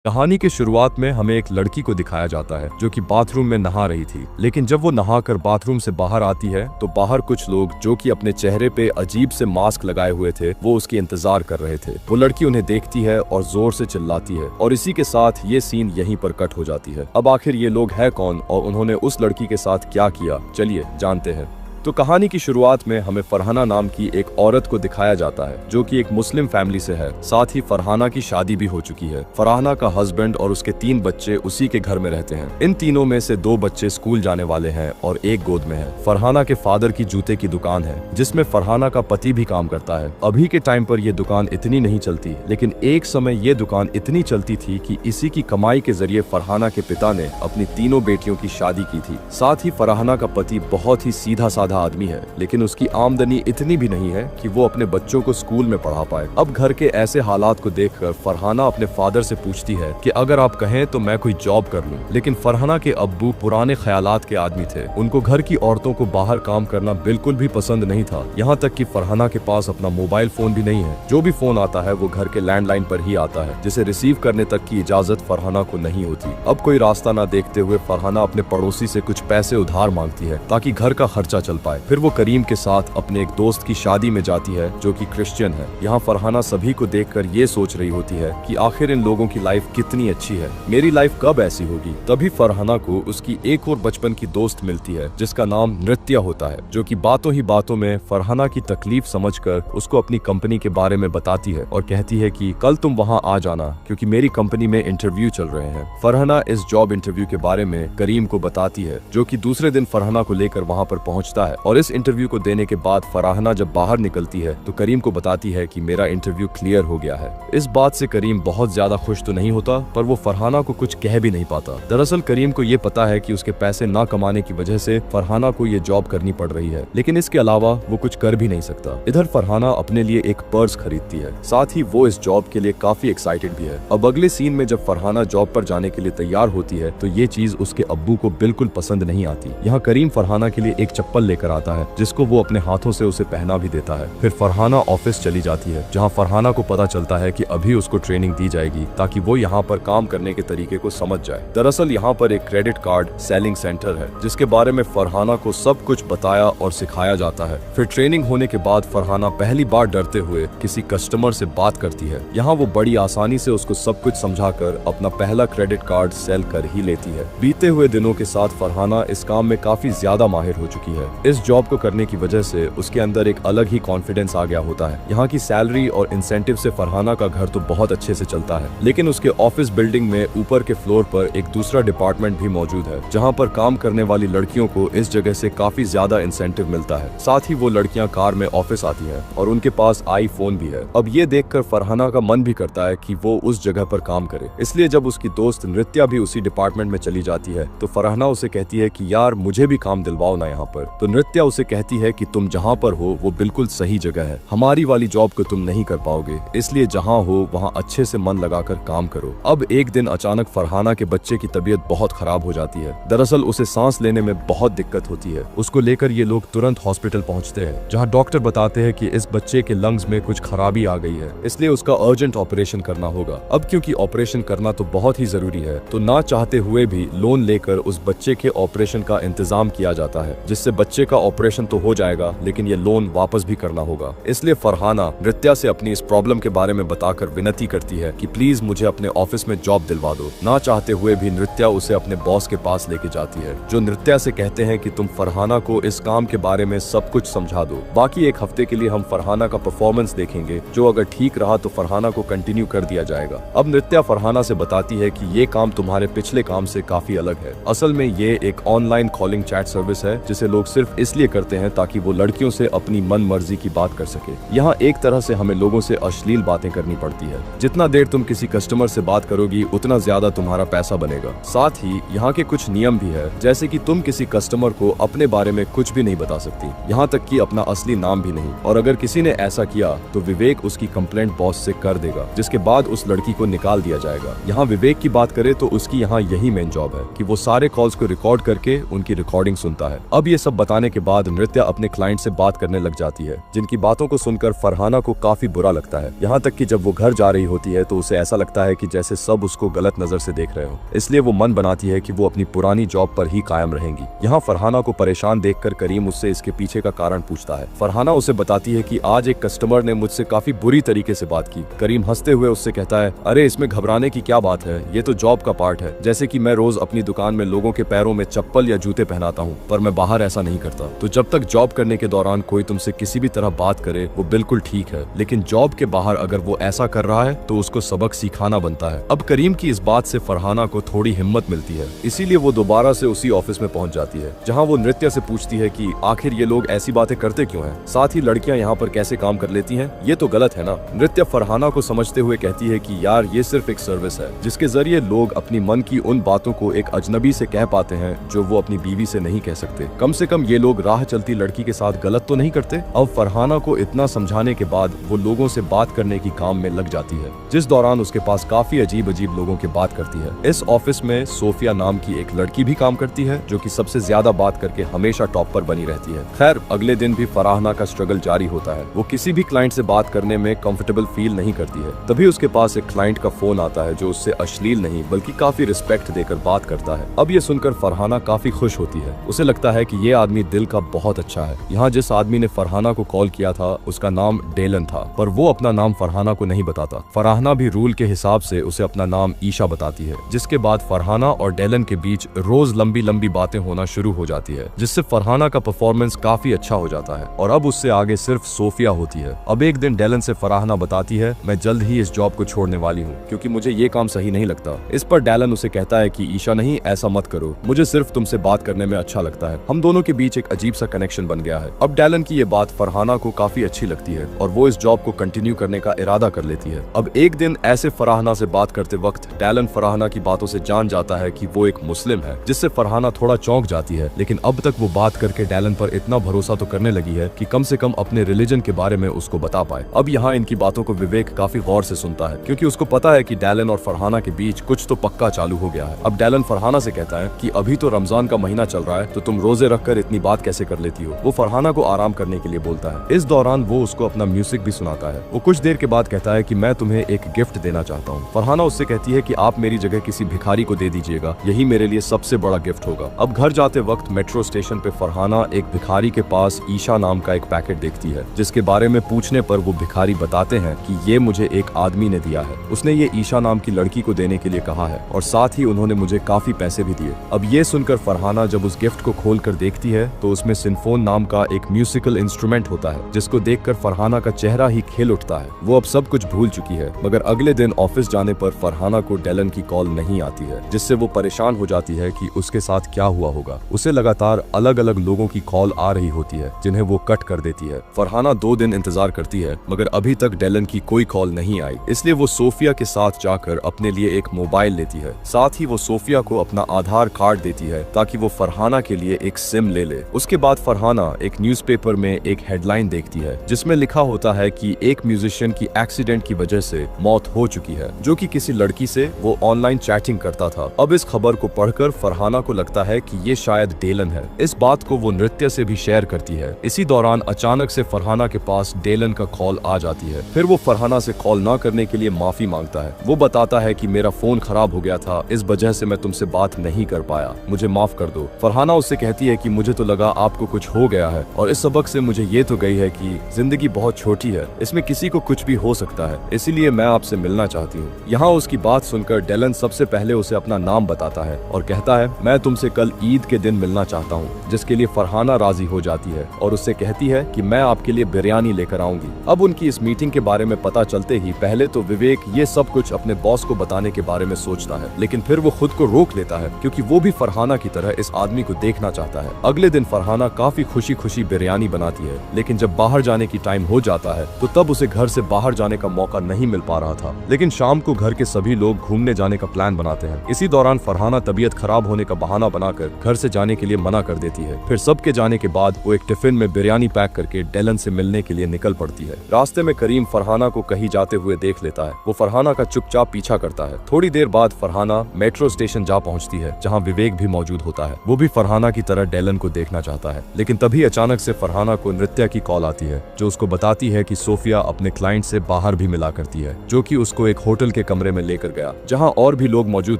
कहानी की शुरुआत में हमें एक लड़की को दिखाया जाता है जो कि बाथरूम में नहा रही थी। लेकिन जब वो नहाकर बाथरूम से बाहर आती है तो बाहर कुछ लोग जो कि अपने चेहरे पे अजीब से मास्क लगाए हुए थे वो उसकी इंतजार कर रहे थे। वो लड़की उन्हें देखती है और जोर से चिल्लाती है और इसी के साथ ये सीन यहीं पर कट हो जाती है। अब आखिर ये लोग हैं कौन और उन्होंने उस लड़की के साथ क्या किया, चलिए जानते हैं। तो कहानी की शुरुआत में हमें फरहाना नाम की एक औरत को दिखाया जाता है जो कि एक मुस्लिम फैमिली से है। साथ ही फरहाना की शादी भी हो चुकी है। फरहाना का हस्बैंड और उसके 3 बच्चे उसी के घर में रहते हैं। इन तीनों में से 2 बच्चे स्कूल जाने वाले हैं और एक गोद में है। फरहाना के फादर की जूते की दुकान है जिसमें फरहाना का पति भी काम करता है। अभी के टाइम पर यह दुकान इतनी नहीं चलती, लेकिन एक समय ये दुकान इतनी चलती थी कि इसी की कमाई के जरिए फरहाना के पिता ने अपनी तीनों बेटियों की शादी की थी। साथ ही फरहाना का पति बहुत ही सीधा साधा आदमी है, लेकिन उसकी आमदनी इतनी भी नहीं है कि वो अपने बच्चों को स्कूल में पढ़ा पाए। अब घर के ऐसे हालात को देखकर फरहाना अपने फादर से पूछती है कि अगर आप कहें तो मैं कोई जॉब कर लूं। लेकिन फरहाना के अब्बू पुराने ख्यालात के आदमी थे। उनको घर की औरतों को बाहर काम करना बिल्कुल भी पसंद नहीं था। यहाँ तक कि फरहाना के पास अपना मोबाइल फोन भी नहीं है। जो भी फोन आता है वो घर के लैंडलाइन पर ही आता है, जिसे रिसीव करने तक की इजाजत फरहाना को नहीं होती। अब कोई रास्ता न देखते हुए फरहाना अपने पड़ोसी से कुछ पैसे उधार मांगती है ताकि घर का खर्चा चल पाए। फिर वो करीम के साथ अपने एक दोस्त की शादी में जाती है जो कि क्रिश्चियन है। यहाँ फरहाना सभी को देखकर ये सोच रही होती है कि आखिर इन लोगों की लाइफ कितनी अच्छी है, मेरी लाइफ कब ऐसी होगी। तभी फरहाना को उसकी एक और बचपन की दोस्त मिलती है जिसका नाम नृत्या होता है, जो कि बातों ही बातों में फरहाना की तकलीफ समझकर उसको अपनी कंपनी के बारे में बताती है और कहती है कि कल तुम वहाँ आ जाना क्योंकि मेरी कंपनी में इंटरव्यू चल रहे हैं। फरहाना इस जॉब इंटरव्यू के बारे में करीम को बताती है, जो कि दूसरे दिन फरहाना को लेकर वहाँ पर पहुँचता है। और इस इंटरव्यू को देने के बाद फरहाना जब बाहर निकलती है तो करीम को बताती है कि मेरा इंटरव्यू क्लियर हो गया है। इस बात से करीम बहुत ज्यादा खुश तो नहीं होता, पर वो फरहाना को कुछ कह भी नहीं पाता। दरअसल करीम को ये पता है कि उसके पैसे ना कमाने की वजह से फरहाना को ये जॉब करनी पड़ रही है, लेकिन इसके अलावा वो कुछ कर भी नहीं सकता। इधर फरहाना अपने लिए एक पर्स खरीदती है, साथ ही वो इस जॉब के लिए काफी एक्साइटेड भी है। अब अगले सीन में जब फरहाना जॉब पर जाने के लिए तैयार होती है तो ये चीज उसके अब्बू को बिल्कुल पसंद नहीं आती। यहाँ करीम फरहाना के लिए एक चप्पल लेकर आता है जिसको वो अपने हाथों से उसे पहना भी देता है। फिर फरहाना ऑफिस चली जाती है जहां फरहाना को पता चलता है कि अभी उसको ट्रेनिंग दी जाएगी ताकि वो यहाँ पर काम करने के तरीके को समझ जाए। दरअसल यहाँ पर एक क्रेडिट कार्ड सेलिंग सेंटर है जिसके बारे में फरहाना को सब कुछ बताया और सिखाया जाता है। फिर ट्रेनिंग होने के बाद फरहाना पहली बार डरते हुए किसी कस्टमर से बात करती है। यहाँ वो बड़ी आसानी से उसको सब कुछ समझाकर अपना पहला क्रेडिट कार्ड सेल कर ही लेती है। बीते हुए दिनों के साथ फरहाना इस काम में काफी ज्यादा माहिर हो चुकी है। इस जॉब को करने की वजह से उसके अंदर एक अलग ही कॉन्फिडेंस आ गया होता है। यहाँ की सैलरी और इंसेंटिव से फरहाना का घर तो बहुत अच्छे से चलता है, लेकिन उसके ऑफिस बिल्डिंग में ऊपर के फ्लोर पर एक दूसरा डिपार्टमेंट भी मौजूद है जहाँ पर काम करने वाली लड़कियों को इस जगह से काफी ज्यादा इंसेंटिव मिलता है। साथ ही वो लड़कियाँ कार में ऑफिस आती हैं और उनके पास आईफोन भी है। अब ये देखकर फरहाना का मन भी करता है कि वो उस जगह पर काम करे। इसलिए जब उसकी दोस्त नृत्या भी उसी डिपार्टमेंट में चली जाती है तो फरहाना उसे कहती है कि यार मुझे भी काम दिलवाओ ना यहाँ पर। तो नृत्या उसे कहती है कि तुम जहाँ पर हो वो बिल्कुल सही जगह है, हमारी वाली जॉब को तुम नहीं कर पाओगे, इसलिए जहाँ हो वहाँ अच्छे से मन लगाकर काम करो। अब एक दिन अचानक फरहाना के बच्चे की तबीयत बहुत खराब हो जाती है। दरअसल उसे सांस लेने में बहुत दिक्कत होती है। उसको लेकर ये लोग तुरंत हॉस्पिटल पहुँचते हैं जहाँ डॉक्टर बताते हैं कि इस बच्चे के लंग्स में कुछ खराबी आ गई है, इसलिए उसका अर्जेंट ऑपरेशन करना होगा। अब क्योंकि ऑपरेशन करना तो बहुत ही जरूरी है तो ना चाहते हुए भी लोन लेकर उस बच्चे के ऑपरेशन का इंतजाम किया जाता है, जिससे बच्चे का ऑपरेशन तो हो जाएगा लेकिन ये लोन वापस भी करना होगा। इसलिए फरहाना नृत्या से अपनी इस प्रॉब्लम के बारे में बताकर विनती करती है कि प्लीज मुझे अपने ऑफिस में जॉब दिलवा दो। ना चाहते हुए भी नृत्या उसे अपने बॉस के पास लेके जाती है, जो नृत्या से कहते हैं कि तुम फरहाना को इस काम के बारे में सब कुछ समझा दो। बाकी एक हफ्ते के लिए हम फरहाना का परफॉर्मेंस देखेंगे, जो अगर ठीक रहा तो फरहाना को कंटिन्यू कर दिया जाएगा। अब नृत्या फरहाना से बताती है कि ये काम तुम्हारे पिछले काम से काफी अलग है। असल में ये एक ऑनलाइन कॉलिंग चैट सर्विस है जिसे लोग सिर्फ इसलिए करते हैं ताकि वो लड़कियों से अपनी मन मर्जी की बात कर सके। यहाँ एक तरह से हमें लोगों से अश्लील बातें करनी पड़ती है। जितना देर तुम किसी कस्टमर से बात करोगी उतना ज्यादा तुम्हारा पैसा बनेगा। साथ ही यहाँ के कुछ नियम भी है, जैसे कि तुम किसी कस्टमर को अपने बारे में कुछ भी नहीं बता सकती, यहाँ तक कि अपना असली नाम भी नहीं। और अगर किसी ने ऐसा किया तो विवेक उसकी कंप्लेंट बॉस से कर देगा, जिसके बाद उस लड़की को निकाल दिया जाएगा। यहाँ विवेक की बात करें तो उसकी यहाँ यही मेन जॉब है कि वो सारे कॉल्स को रिकॉर्ड करके उनकी रिकॉर्डिंग सुनता है। अब ये सब बताने जाने के बाद नृत्या अपने क्लाइंट से बात करने लग जाती है, जिनकी बातों को सुनकर फरहाना को काफी बुरा लगता है। यहाँ तक कि जब वो घर जा रही होती है तो उसे ऐसा लगता है कि जैसे सब उसको गलत नजर से देख रहे हो। इसलिए वो मन बनाती है कि वो अपनी पुरानी जॉब पर ही कायम रहेंगी। यहाँ फरहाना को परेशान देखकर करीम उससे इसके पीछे का कारण पूछता है। फरहाना उसे बताती है कि आज एक कस्टमर ने मुझसे काफी बुरी तरीके से बात की। करीम हंसते हुए उससे कहता है, अरे इसमें घबराने की क्या बात है, ये तो जॉब का पार्ट है। जैसे कि मैं रोज अपनी दुकान में लोगों के पैरों में चप्पल या जूते पहनाता हूँ, पर मैं बाहर ऐसा नहीं करता। तो जब तक जॉब करने के दौरान कोई तुमसे किसी भी तरह बात करे वो बिल्कुल ठीक है, लेकिन जॉब के बाहर अगर वो ऐसा कर रहा है तो उसको सबक सिखाना बनता है। अब करीम की इस बात से फरहाना को थोड़ी हिम्मत मिलती है, इसीलिए वो दोबारा से उसी ऑफिस में पहुंच जाती है, जहां वो नृत्या से पूछती है कि आखिर ये लोग ऐसी बातें करते क्यों हैं? साथ ही लड़कियां यहाँ पर कैसे काम कर लेती हैं? ये तो गलत है ना। नृत्या फरहाना को समझते हुए कहती है कि यार ये सिर्फ एक सर्विस है, जिसके जरिए लोग अपनी मन की उन बातों को एक अजनबी से कह पाते हैं जो वो अपनी बीवी से नहीं कह सकते। कम से कम ये लोग राह चलती लड़की के साथ गलत तो नहीं करते। अब फरहाना को इतना समझाने के बाद वो लोगों से बात करने की काम में लग जाती है, जिस दौरान उसके पास काफी अजीब अजीब लोगों की बात करती है। इस ऑफिस में सोफिया नाम की एक लड़की भी काम करती है, जो कि सबसे ज्यादा बात करके हमेशा टॉप पर बनी रहती है। खैर अगले दिन भी फरहाना का स्ट्रगल जारी होता है। वो किसी भी क्लाइंट से बात करने में कंफर्टेबल फील नहीं करती है। तभी उसके पास एक क्लाइंट का फोन आता है जो उससे अश्लील नहीं बल्कि काफी रिस्पेक्ट देकर बात करता है। अब ये सुनकर फरहाना काफी खुश होती है। उसे लगता है कि ये आदमी दिल का बहुत अच्छा है। यहाँ जिस आदमी ने फरहाना को कॉल किया था उसका नाम डेलन था, पर वो अपना नाम फरहाना को नहीं बताता। फरहाना भी रूल के हिसाब से उसे अपना नाम ईशा बताती है, जिसके बाद फरहाना और डेलन के बीच रोज लंबी लंबी बातें होना शुरू हो जाती है, जिससे फरहाना का परफॉर्मेंस काफी अच्छा हो जाता है और अब उससे आगे सिर्फ सोफिया होती है। अब एक दिन डेलन से फरहाना बताती है, मैं जल्द ही इस जॉब को छोड़ने वाली हूँ क्योंकि मुझे ये काम सही नहीं लगता। इस पर डेलन उसे कहता है कि ईशा नहीं, ऐसा मत करो, मुझे सिर्फ तुमसे बात करने में अच्छा लगता है। हम दोनों के बीच एक अजीब सा कनेक्शन बन गया है। अब डेलन की ये बात फरहाना को काफी अच्छी लगती है और वो इस जॉब को कंटिन्यू करने का इरादा कर लेती है। अब एक दिन ऐसे फरहाना से बात करते वक्त डेलन फरहाना की बातों से जान जाता है कि वो एक मुस्लिम है, जिससे फरहाना थोड़ा चौंक जाती है। लेकिन अब तक वो बात करके डेलन पर इतना भरोसा तो करने लगी है कि कम से कम अपने रिलीजन के बारे में उसको बता पाए। अब यहाँ इनकी बातों को विवेक काफी गौर से सुनता है, क्योंकि उसको पता है कि डेलन और फरहाना के बीच कुछ तो पक्का चालू हो गया है। अब डेलन फरहाना से कहता है कि अभी तो रमजान का महीना चल रहा है, तो तुम रोजे रखकर इतनी बात कैसे कर लेती हो? वो फरहाना को आराम करने के लिए बोलता है। इस दौरान वो उसको अपना म्यूजिक भी सुनाता है। वो कुछ देर के बाद कहता है कि मैं तुम्हें एक गिफ्ट देना चाहता हूँ। फरहाना उससे कहती है कि आप मेरी जगह किसी भिखारी को दे दीजिएगा, यही मेरे लिए सबसे बड़ा गिफ्ट होगा। अब घर जाते वक्त मेट्रो स्टेशन पे फरहाना एक भिखारी के पास ईशा नाम का एक पैकेट देखती है, जिसके बारे में पूछने पर वो भिखारी बताते हैं कि ये मुझे एक आदमी ने दिया है। उसने ये ईशा नाम की लड़की को देने के लिए कहा है और साथ ही उन्होंने मुझे काफी पैसे भी दिए। अब ये सुनकर फरहाना जब उस गिफ्ट को खोल कर देखती है तो उसमें सिंफोन नाम का एक म्यूजिकल इंस्ट्रूमेंट होता है, जिसको देखकर फरहाना का चेहरा ही खिल उठता है। वो अब सब कुछ भूल चुकी है। मगर अगले दिन ऑफिस जाने पर फरहाना को डेलन की कॉल नहीं आती है, जिससे वो परेशान हो जाती है कि उसके साथ क्या हुआ होगा। उसे लगातार अलग अलग लोगों की कॉल आ रही होती है, जिन्हें वो कट कर देती है। फरहाना 2 दिन इंतजार करती है, मगर अभी तक डेलन की कोई कॉल नहीं आई। इसलिए वो सोफिया के साथ जाकर अपने लिए एक मोबाइल लेती है। साथ ही वो सोफिया को अपना आधार कार्ड देती है ताकि वो फरहाना के लिए एक सिम ले ले। उसके बाद फरहाना एक न्यूज़पेपर में एक हेडलाइन देखती है, जिसमें लिखा होता है कि एक म्यूजिशियन की एक्सीडेंट की वजह से मौत हो चुकी है, जो कि किसी लड़की से वो ऑनलाइन चैटिंग करता था। अब इस खबर को पढ़कर फरहाना को लगता है कि ये शायद डेलन है। इस बात को वो नृत्य से भी शेयर करती है। इसी दौरान अचानक से फरहाना के पास डेलन का कॉल आ जाती है। फिर वो फरहाना से कॉल न करने के लिए माफी मांगता है। वो बताता है कि मेरा फोन खराब हो गया था, इस वजह से मैं तुमसे बात नहीं कर पाया, मुझे माफ कर दो। फरहाना उससे कहती है कि मुझे तो लगा आपको कुछ हो गया है और इस सबक से मुझे ये तो गई है कि जिंदगी बहुत छोटी है, इसमें किसी को कुछ भी हो सकता है, इसीलिए मैं आपसे मिलना चाहती हूँ। यहाँ उसकी बात सुनकर डेलन सबसे पहले उसे अपना नाम बताता है और कहता है मैं तुमसे कल ईद के दिन मिलना चाहता हूँ, जिसके लिए फरहाना राजी हो जाती है और उससे कहती है कि मैं आपके लिए बिरयानी लेकर आऊंगी। अब उनकी इस मीटिंग के बारे में पता चलते ही पहले तो विवेक ये सब कुछ अपने बॉस को बताने के बारे में सोचता है, लेकिन फिर वो खुद को रोक लेता है क्योंकि वो भी फरहाना की तरह इस आदमी को देखना चाहता है। अगले दिन फरहाना काफी खुशी खुशी बिरयानी बनाती है, लेकिन जब बाहर जाने की टाइम हो जाता है तो तब उसे घर से बाहर जाने का मौका नहीं मिल पा रहा था। लेकिन शाम को घर के सभी लोग घूमने जाने का प्लान बनाते हैं। इसी दौरान फरहाना तबीयत खराब होने का बहाना बनाकर घर से जाने के लिए मना कर देती है। फिर सबके जाने के बाद वो एक टिफिन में बिरयानी पैक करके डेलन से मिलने के लिए निकल पड़ती है। रास्ते में करीम फरहाना को कहीं जाते हुए देख लेता है। वो फरहाना का चुपचाप पीछा करता है। थोड़ी देर बाद फरहाना मेट्रो स्टेशन जा पहुंचती है, जहां विवेक भी मौजूद होता है। वो भी फरहाना की तरह डेलन को देख देखना चाहता है। लेकिन तभी अचानक से फरहाना को नृत्या की कॉल आती है, जो उसको बताती है कि सोफिया अपने क्लाइंट से बाहर भी मिला करती है, जो कि उसको एक होटल के कमरे में लेकर गया, जहां और भी लोग मौजूद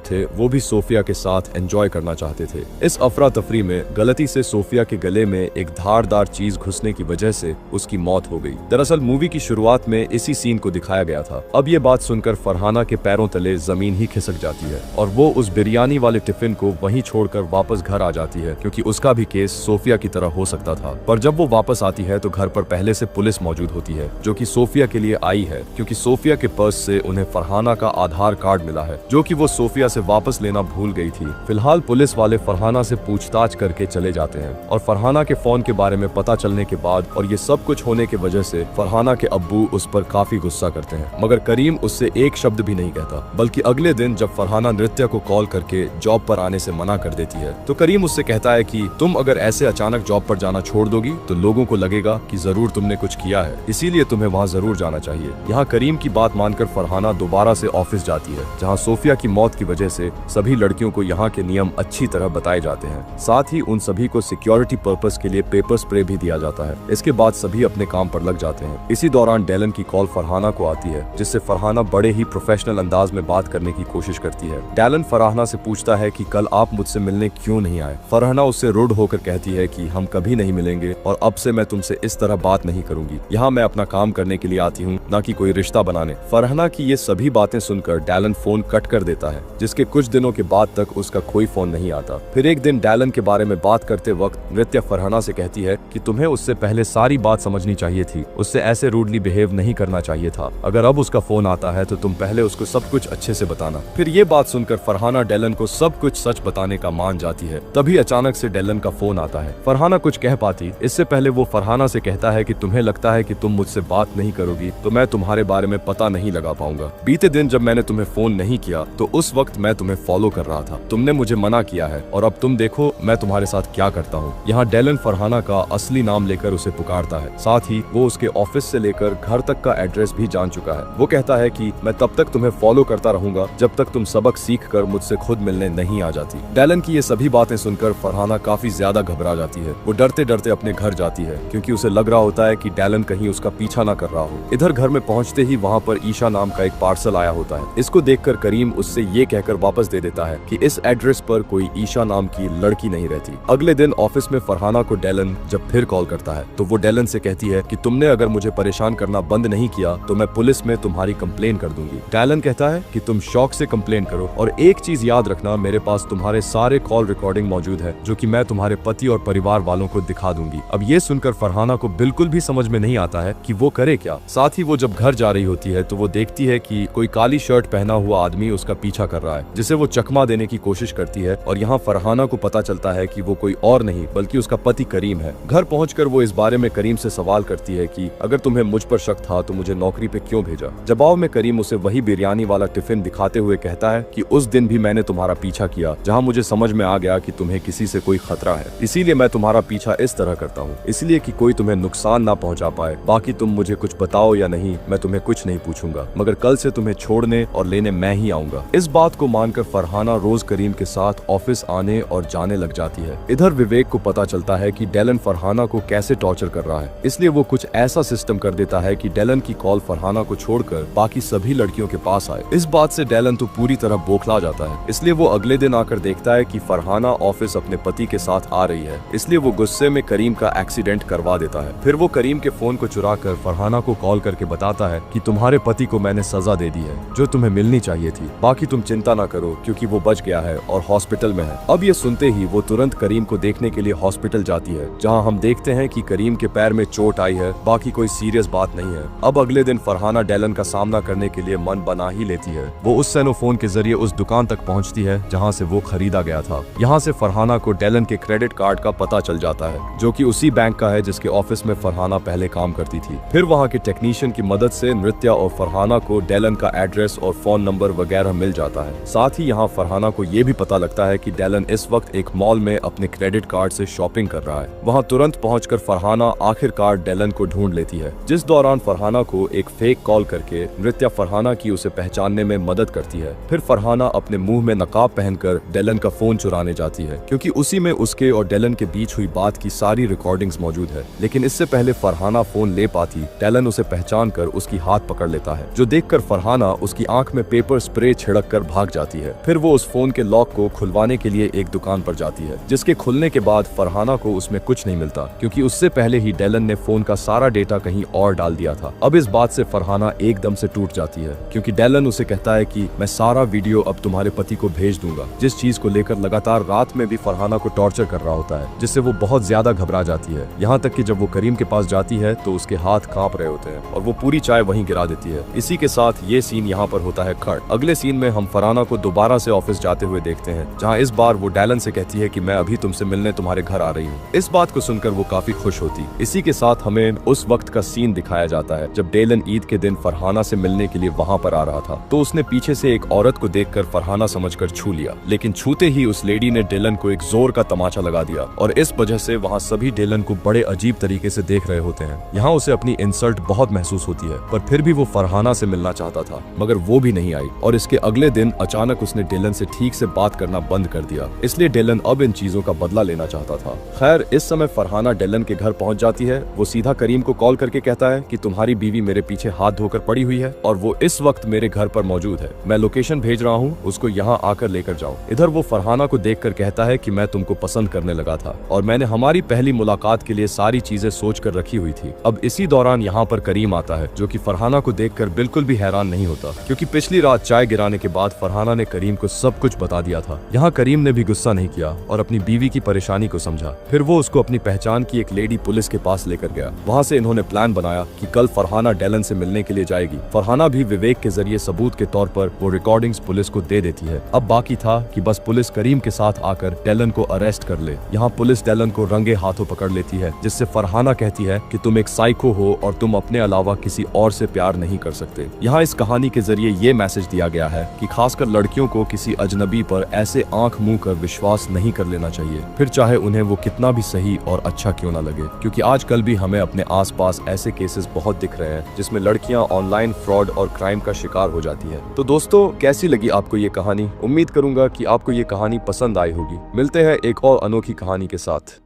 थे। वो भी सोफिया के साथ एंजॉय करना चाहते थे। इस अफरा तफरी में गलती से सोफिया के गले में एक धारदार चीज घुसने की वजह से उसकी मौत हो गई। दरअसल मूवी की शुरुआत में इसी सीन को दिखाया गया था। अब ये बात सुनकर फरहाना के पैरों तले जमीन ही खिसक जाती है और वो उस बिरयानी वाले टिफिन को वहीं छोड़कर वापस घर आ जाती है, क्योंकि उसका भी केस सोफिया की तरह हो सकता था। पर जब वो वापस आती है तो घर पर पहले से पुलिस मौजूद होती है, जो कि सोफिया के लिए आई है, क्योंकि सोफिया के पर्स से उन्हें फरहाना का आधार कार्ड मिला है, जो कि वो सोफिया से वापस लेना भूल गई थी। फिलहाल पुलिस वाले फरहाना से पूछताछ करके चले जाते हैं और फरहाना के फोन के बारे में पता चलने के बाद और ये सब कुछ होने की वजह से फरहाना के अब्बू उस पर काफी गुस्सा करते हैं, मगर करीम उससे एक शब्द भी नहीं कहता। बल्कि अगले दिन जब फरहाना नृत्या को कॉल करके जॉब पर आने से मना कर देती है, तो करीम उससे कहता है कि तुम अगर ऐसे अचानक जॉब पर जाना छोड़ दोगी तो लोगों को लगेगा कि जरूर तुमने कुछ किया है, इसीलिए तुम्हें वहाँ जरूर जाना चाहिए। यहाँ करीम की बात मानकर फरहाना दोबारा से ऑफिस जाती है, जहाँ सोफिया की मौत की वजह से सभी लड़कियों को यहाँ के नियम अच्छी तरह बताए जाते हैं। साथ ही उन सभी को सिक्योरिटी पर्पस के लिए पेपर स्प्रे भी दिया जाता है। इसके बाद सभी अपने काम पर लग जाते हैं। इसी दौरान डेलन की कॉल फरहाना को आती है, जिससे फरहाना बड़े ही प्रोफेशनल अंदाज में बात करने की कोशिश करती है। डेलन फरहाना से पूछता है कि कल आप मुझसे मिलने क्यों नहीं आए। फरहाना उससे रूड होकर कहती है कि हम कभी नहीं मिलेंगे और अब से मैं तुमसे इस तरह बात नहीं करूंगी। यहाँ मैं अपना काम करने के लिए आती हूँ, न कि कोई रिश्ता बनाने। फरहाना की ये सभी बातें सुनकर डेलन फोन कट कर देता है, जिसके कुछ दिनों के बाद तक उसका कोई फोन नहीं आता। फिर एक दिन डेलन के बारे में बात करते वक्त नृत्या फरहाना से कहती है कि तुम्हें उससे पहले सारी बात समझनी चाहिए थी, उससे ऐसे रूडली बिहेव नहीं करना चाहिए था। अगर अब उसका फोन आता है तो तुम पहले उसको सब कुछ अच्छे से बताना। फिर ये बात सुनकर फरहाना डेलन को सब कुछ सच बताने का मान जाती है। तभी अचानक से डेलन का फोन आता है। फरहाना कुछ कह पाती इससे पहले वो फरहाना से कहता है कि तुम्हें लगता है कि तुम मुझसे बात नहीं करोगी तो मैं तुम्हारे बारे में पता नहीं लगा पाऊंगा। बीते दिन जब मैंने तुम्हें फोन नहीं किया तो उस वक्त मैं तुम्हें फॉलो कर रहा था, तुमने मुझे मना किया है और अब तुम देखो मैं तुम्हारे साथ क्या करता हूँ। यहाँ डेलन फरहाना का असली नाम लेकर उसे पुकारता है। साथ ही वो उसके ऑफिस से लेकर घर तक का एड्रेस भी जान चुका है। वो कहता है कि मैं तब तक तुम्हें फॉलो करता रहूंगा जब तक तुम सबक सीख कर मुझसे खुद मिलने नहीं आ जाती। डेलन की ये सभी बातें सुनकर फरहाना काफी ज्यादा घबरा जाती है। वो डरते डरते अपने घर जाती है, क्योंकि उसे लग रहा होता है कि डेलन कहीं उसका पीछा ना कर रहा हो। इधर घर में पहुंचते ही वहाँ पर ईशा नाम का एक पार्सल आया होता है। इसको देखकर करीम उससे ये कहकर वापस दे देता है कि इस एड्रेस पर कोई ईशा नाम की लड़की नहीं रहती। अगले दिन ऑफिस में फरहाना को डेलन जब फिर कॉल करता है तो वो डेलन से कहती है कि तुमने अगर मुझे परेशान करना बंद नहीं किया तो मैं पुलिस में तुम्हारी कंप्लेन कर दूंगी। डेलन कहता है कि तुम शौक से कंप्लेन करो और एक चीज याद रखना, मेरे पास तुम्हारे सारे कॉल रिकॉर्डिंग मौजूद है, जो कि मैं तुम्हारे पति और परिवार वालों को दिखा दूंगी। अब ये सुनकर फरहाना को बिल्कुल भी समझ में नहीं आता है कि वो करे क्या। साथ ही वो जब घर जा रही होती है तो वो देखती है कि कोई काली शर्ट पहना हुआ आदमी उसका पीछा कर रहा है, जिसे वो चकमा देने की कोशिश करती है। और यहाँ फरहाना को पता चलता है कि वो कोई और नहीं बल्कि उसका पति करीम है। घर पहुंचकर वो इस बारे में करीम से सवाल करती है कि अगर तुम्हें मुझ पर शक था तो मुझे नौकरी पे क्यों भेजा। जवाब में करीम उसे वही बिरयानी वाला टिफिन दिखाते हुए कहता है कि उस दिन भी मैंने तुम्हारा पीछा किया, जहाँ मुझे समझ में आ गया कि तुम्हें किसी से कोई खतरा है, इसीलिए मैं तुम्हारा पीछा इस तरह करता हूँ, इसलिए कि कोई तुम्हें नुकसान ना पहुँचा पाए। बाकी तुम मुझे कुछ बताओ या नहीं, मैं तुम्हें कुछ नहीं पूछूंगा, मगर कल से तुम्हें छोड़ने और लेने मैं ही आऊंगा। इस बात को मानकर फरहाना रोज करीम के साथ ऑफिस आने और जाने लग जाती है। इधर विवेक को पता चलता है कि डेलन फरहाना को कैसे टॉर्चर कर रहा है, इसलिए वो कुछ ऐसा सिस्टम कर देता है कि डेलन की कॉल फरहाना को छोड़कर बाकी सभी लड़कियों के पास आए। इस बात से डेलन तो पूरी तरह बौखला जाता है, इसलिए वो अगले दिन आकर देखता है कि फरहाना ऑफिस अपने पति के साथ आ रही है, इसलिए वो गुस्से में करीम का एक्सीडेंट करवा देता है। फिर वो करीम के फोन को चुरा कर फरहाना को कॉल करके बताता है कि तुम्हारे पति को मैंने सजा दे दी है जो तुम्हें मिलनी चाहिए थी, बाकी तुम चिंता ना करो क्योंकि वो बच गया है और हॉस्पिटल में है। अब ये सुनते ही वो तुरंत करीम को देखने के लिए हॉस्पिटल जाती है, जहाँ हम देखते हैं कि करीम के पैर में चोट आई है, बाकी कोई सीरियस बात नहीं है। अब अगले दिन फरहाना डेलन का सामना करने के लिए मन बना ही लेती है। वो उस सेनोफोन के जरिए उस दुकान तक पहुंचती है जहां से वो खरीदा गया था। यहाँ से फरहाना को डेलन के क्रेडिट कार्ड का पता चल जाता है, जो कि उसी बैंक का है जिसके ऑफिस में फरहाना पहले काम करती थी। फिर वहाँ के टेक्नीशियन की मदद से नृत्या और फरहाना को डेलन का एड्रेस और फोन नंबर वगैरह मिल जाता है। साथ ही यहाँ फरहाना को ये भी पता लगता है कि डेलन इस वक्त एक मॉल में अपने क्रेडिट कार्ड से शॉपिंग कर रहा है। वहाँ तुरंत पहुंचकर फरहाना आखिरकार डेलन को ढूंढ लेती है, जिस दौरान फरहाना को एक फेक कॉल करके नृत्या फरहाना की उसे पहचानने में मदद करती है। फिर फरहाना अपने मुंह में नकाब पहनकर डेलन का फोन चुराने जाती है, क्योंकि उसी में उसके और डेलन के बीच हुई बात की सारी रिकॉर्डिंग्स मौजूद है। लेकिन इससे पहले फरहाना फोन ले पाती, डेलन उसे पहचान कर उसकी हाथ पकड़ लेता है, जो देखकर फरहाना उसकी आंख में पेपर स्प्रे छिड़क कर भाग जाती है। फिर वो उस फोन के लॉक को खुलवाने के लिए एक दुकान पर जाती है, जिसके खुलने के बाद फरहाना को उसमें कुछ नहीं मिलता, क्योंकि उससे पहले ही डेलन ने फोन का सारा डेटा कहीं और डाल दिया था। अब इस बात से फरहाना एकदम से टूट जाती है, क्योंकि डेलन उसे कहता है कि मैं सारा वीडियो अब तुम्हारे पति को भेज दूंगा, जिस चीज को लेकर लगातार रात में भी फरहाना को टॉर्चर कर रहा होता है, जिससे वो बहुत ज्यादा घबरा जाती है। यहाँ तक कि जब वो करीम के पास जाती है तो उसके हाथ कांप रहे होते हैं और वो पूरी चाय वहीं गिरा देती है। इसी के साथ ये सीन यहाँ पर होता है कट। अगले सीन में हम फरहाना को दोबारा से ऑफिस जाते हुए देखते हैं, जहाँ इस बार वो डेलन से कहती है कि मैं अभी तुमसे मिलने तुम्हारे घर आ रही हूँ। इस बात को सुनकर वो काफी खुश होती। इसी के साथ हमें उस वक्त का सीन दिखाया जाता है जब डेलन ईद के दिन फरहाना से मिलने के लिए वहाँ पर आ रहा था, तो उसने पीछे से एक औरत को देखकर फरहाना समझकर छू लिया, लेकिन छूते ही उस लेडी ने डेलन को एक जोर का तमाचा लगा दिया और इस वजह से वहाँ सभी डेलन को बड़े अजीब तरीके से देख रहे होते हैं। यहाँ उसे अपनी इंसल्ट बहुत महसूस होती है, पर फिर भी वो फरहाना से मिलना चाहता था, मगर वो भी नहीं आई और इसके अगले दिन अचानक उसने डेलन से ठीक से बात करना बंद कर दिया। इसलिए डेलन अब इन चीजों का बदला लेना चाहता था। खैर, इस समय फरहाना डेलन के घर पहुंच जाती है। वो सीधा करीम को कॉल करके कहता है कि तुम्हारी बीवी मेरे पीछे हाथ धोकर पड़ी हुई है और वो इस वक्त मेरे घर पर मौजूद है। मैं लोकेशन भेज रहा हूँ, उसको यहाँ आकर लेकर जाओ। इधर वो फरहाना को देखकर कहता है कि मैं तुमको पसंद करने लगा था और मैंने हमारी पहली मुलाकात के लिए सारी चीजें सोच कर रखी हुई थी। अब इसी दौरान यहाँ पर करीम आता है, जो कि फरहाना को देखकर बिल्कुल भी हैरान नहीं होता, क्योंकि पिछली रात चाय गिराने के बाद फरहाना ने करीम को सब कुछ बता दिया था। यहाँ करीम ने भी गुस्सा नहीं किया और अपनी बीवी की परेशानी को समझा। फिर वो उसको अपनी पहचान की एक लेडी पुलिस के पास लेकर गया। वहाँ से इन्होंने प्लान बनाया कि कल फरहाना डेलन से मिलने के लिए जाएगी। फरहाना भी विवेक के जरिए सबूत के तौर पर वो रिकॉर्डिंग्स पुलिस को दे देती है। अब बाकी था कि बस पुलिस करीम के साथ आकर डेलन को अरेस्ट कर ले। यहाँ पुलिस डेलन को रंगे हाथों पकड़ लेती है, जिससे फरहाना कहती है कि तुम एक साइको हो और तुम अपने अलावा किसी और से प्यार नहीं कर सकते। यहाँ इस कहानी के जरिए ये मैसेज दिया गया है कि खासकर लड़कियों को किसी अजनबी पर ऐसे आंख मुंह कर विश्वास नहीं कर लेना चाहिए, फिर चाहे उन्हें वो कितना भी सही और अच्छा क्यों ना लगे, क्योंकि आजकल भी हमें अपने आसपास ऐसे केसेस बहुत दिख रहे हैं जिसमें लड़कियां ऑनलाइन फ्रॉड और क्राइम का शिकार हो जाती है। तो दोस्तों, कैसी लगी आपको ये कहानी? उम्मीद करूंगा कि आपको ये कहानी पसंद आई होगी। मिलते हैं एक और अनोखी कहानी के साथ।